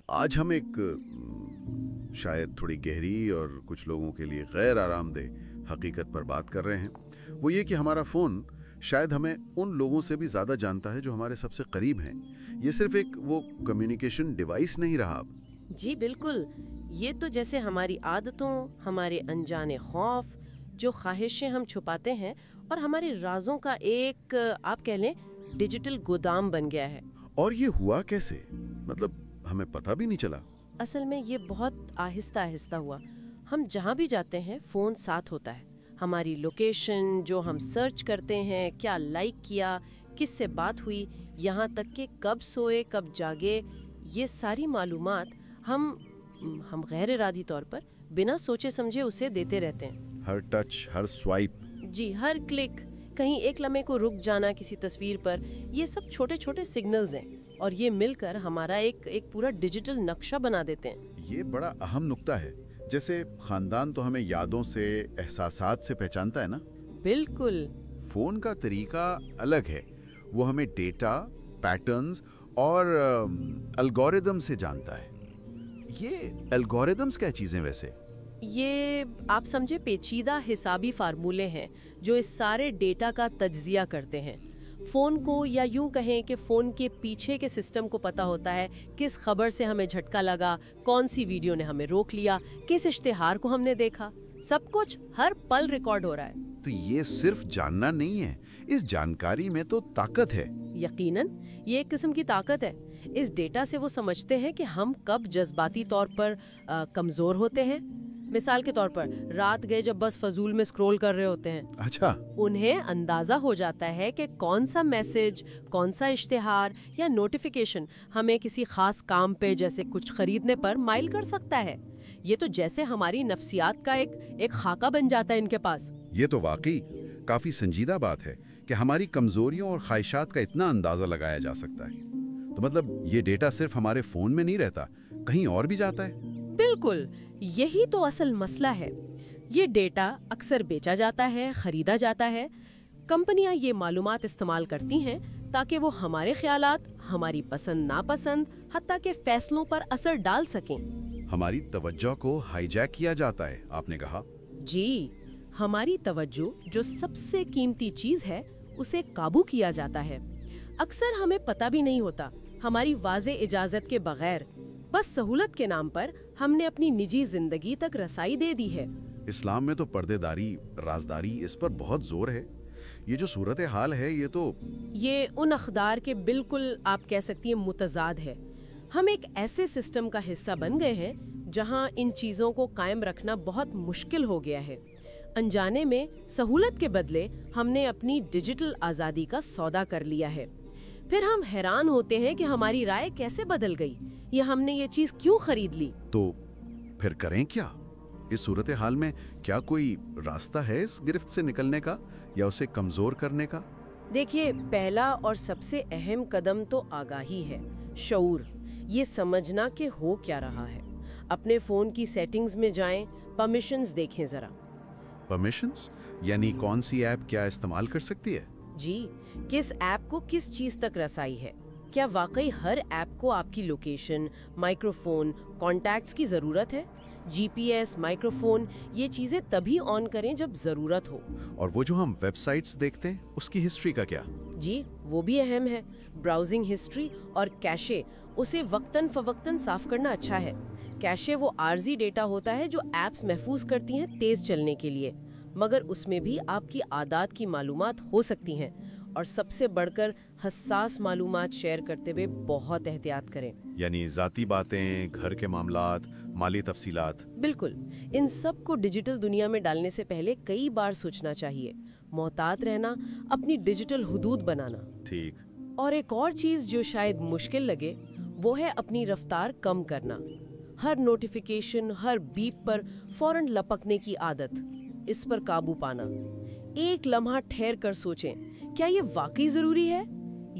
آج ہم ایک شاید تھوڑی گہری اور کچھ لوگوں کے لیے غیر آرام دہ حقیقت پر بات کر رہے ہیں. وہ یہ کہ ہمارا فون شاید ہمیں ان لوگوں سے بھی زیادہ جانتا ہے جو ہمارے سب سے قریب ہیں. یہ صرف ایک وہ کمیونیکیشن ڈیوائس نہیں رہا. جی بالکل. یہ تو جیسے ہماری عادتوں، ہمارے انجانے خوف، جو خواہشیں ہم چھپاتے ہیں اور ہمارے رازوں کا ایک آپ کہہ لیں ڈیجیٹل گودام بن گیا ہے. اور یہ ہوا کیسے؟ مطلب ہمیں پتہ بھی نہیں چلا. اصل میں یہ بہت آہستہ آہستہ ہوا. ہم جہاں بھی جاتے ہیں فون ساتھ ہوتا ہے. ہماری لوکیشن، جو ہم سرچ کرتے ہیں، کیا لائک کیا، کس سے بات ہوئی، یہاں تک کہ کب سوئے کب جاگے، یہ ساری معلومات ہم غیر ارادی طور پر بنا سوچے سمجھے اسے دیتے رہتے ہیں. ہر ٹچ، ہر سوائپ. جی، ہر کلک، کہیں ایک لمحے کو رک جانا کسی تصویر پر، یہ سب چھوٹے چھوٹے سگنلز ہیں اور یہ مل کر ہمارا ایک پورا ڈیجیٹل نقشہ بنا دیتے ہیں. یہ بڑا اہم نقطہ ہے. جیسے خاندان تو ہمیں یادوں سے، احساسات سے پہچانتا ہے نا. بالکل. فون کا طریقہ الگ ہے. وہ ہمیں ڈیٹا، پیٹرنز اور الگوریدم سے جانتا ہے. یہ الگوریدمز کیا چیزیں ویسے؟ یہ آپ سمجھے پیچیدہ حسابی فارمولے ہیں جو اس سارے ڈیٹا کا تجزیہ کرتے ہیں. فون کو، یا یوں کہیں کہ فون کے پیچھے کے سسٹم کو پتہ ہوتا ہے کس خبر سے ہمیں جھٹکا لگا، کون سی ویڈیو نے ہمیں روک لیا، کس اشتہار کو ہم نے دیکھا. سب کچھ ہر پل ریکارڈ ہو رہا ہے. تو یہ صرف جاننا نہیں ہے، اس جانکاری میں تو طاقت ہے. یقیناً یہ ایک قسم کی طاقت ہے. اس ڈیٹا سے وہ سمجھتے ہیں کہ ہم کب جذباتی طور پر کمزور ہوتے ہیں. مثال کے طور پر رات گئے جب بس فضول میں سکرول کر رہے ہوتے ہیں. اچھا. انہیں اندازہ ہو جاتا ہے کہ کون سا میسج، کون سا اشتہار یا نوٹیفیکیشن ہمیں کسی خاص کام پہ جیسے کچھ خریدنے پر مائل کر سکتا ہے. یہ تو جیسے ہماری نفسیات کا ایک خاکہ بن جاتا ہے ان کے پاس. یہ تو واقعی کافی سنجیدہ بات ہے کہ ہماری کمزوریوں اور خواہشات کا اتنا اندازہ لگایا جا سکتا ہے. تو مطلب یہ ڈیٹا صرف ہمارے فون میں نہیں رہتا، کہیں اور بھی جاتا ہے. بالکل، یہی تو اصل مسئلہ ہے. یہ ڈیٹا اکثر بیچا جاتا ہے، خریدا جاتا ہے. کمپنیاں یہ معلومات استعمال کرتی ہیں تاکہ وہ ہمارے خیالات، ہماری پسند ناپسند، حتیٰ کہ فیصلوں پر اثر ڈال سکیں. ہماری توجہ کو ہائی جیک کیا جاتا ہے، آپ نے کہا. جی، ہماری توجہ جو سب سے قیمتی چیز ہے اسے قابو کیا جاتا ہے. اکثر ہمیں پتہ بھی نہیں ہوتا. ہماری واضح اجازت کے بغیر بس سہولت کے نام پر ہم نے اپنی نجی زندگی تک رسائی دے دی ہے. اسلام میں تو پردے داری، رازداری، اس پر بہت زور ہے. یہ جو صورتحال ہے یہ ان اقدار کے بالکل آپ کہہ سکتی ہیں متضاد ہے. ہم ایک ایسے سسٹم کا حصہ بن گئے ہیں جہاں ان چیزوں کو قائم رکھنا بہت مشکل ہو گیا ہے. انجانے میں سہولت کے بدلے ہم نے اپنی ڈیجیٹل آزادی کا سودا کر لیا ہے. پھر ہم حیران ہوتے ہیں کہ ہماری رائے کیسے بدل گئی یا ہم نے یہ چیز کیوں خرید لی. تو پھر کریں کیا؟ اس صورتحال میں کیا کوئی راستہ ہے اس گرفت سے نکلنے کا یا اسے کمزور کرنے کا؟ دیکھیے، پہلا اور سب سے اہم قدم تو آگاہی ہے، شعور. یہ سمجھنا کہ ہو کیا رہا ہے. اپنے فون کی سیٹنگز میں جائیں، پرمیشنز دیکھیں ذرا. پرمیشنز یعنی کون سی ایپ کیا استعمال کر سکتی ہے؟ جی، کس ایپ کو کس چیز تک رسائی ہے. کیا واقعی ہر ایپ کو آپ کی لوکیشن، مائکرو فون، کانٹیکٹس کی ضرورت ہے؟ جی پی ایس، مائکرو فون، یہ چیزیں تبھی آن کریں جب ضرورت ہو. اور وہ جو ہم ویب سائٹس دیکھتے ہیں اس کی ہسٹری کا کیا؟ جی، وہ بھی اہم ہے. براؤزنگ ہسٹری اور کیشے، اسے وقتاً فوقتاً صاف کرنا اچھا ہے. کیشے وہ عارضی ڈیٹا ہوتا ہے جو ایپس محفوظ کرتی ہیں تیز چلنے کے لیے، مگر اس میں بھی آپ کی عادات کی معلومات ہو سکتی ہیں. اور سب سے بڑھ کر حساس معلومات شیئر کرتے ہوئے بہت احتیاط کریں. یعنی ذاتی باتیں، گھر کے معاملات، مالی تفصیلات. بالکل. ان سب کو ڈیجیٹل دنیا میں ڈالنے سے پہلے کئی بار سوچنا چاہیے. محتاط رہنا، اپنی ڈیجیٹل حدود بنانا. ٹھیک. اور ایک اور چیز جو شاید مشکل لگے وہ ہے اپنی رفتار کم کرنا. ہر نوٹیفیکیشن، ہر بیپ پر فوراً لپکنے کی عادت، اس پر قابو پانا. ایک لمحہ ٹھہر کر سوچیں، کیا یہ واقعی ضروری ہے؟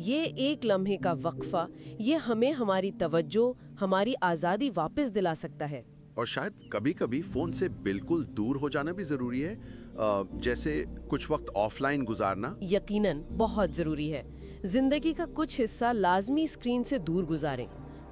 یہ ایک لمحے کا وقفہ، یہ ہمیں ہماری توجہ، ہماری آزادی واپس دلا سکتا ہے. اور شاید کبھی کبھی فون سے بالکل دور ہو جانا بھی ضروری ہے، جیسے کچھ وقت آف لائن گزارنا. یقیناً بہت ضروری ہے. زندگی کا کچھ حصہ لازمی اسکرین سے دور گزاریں.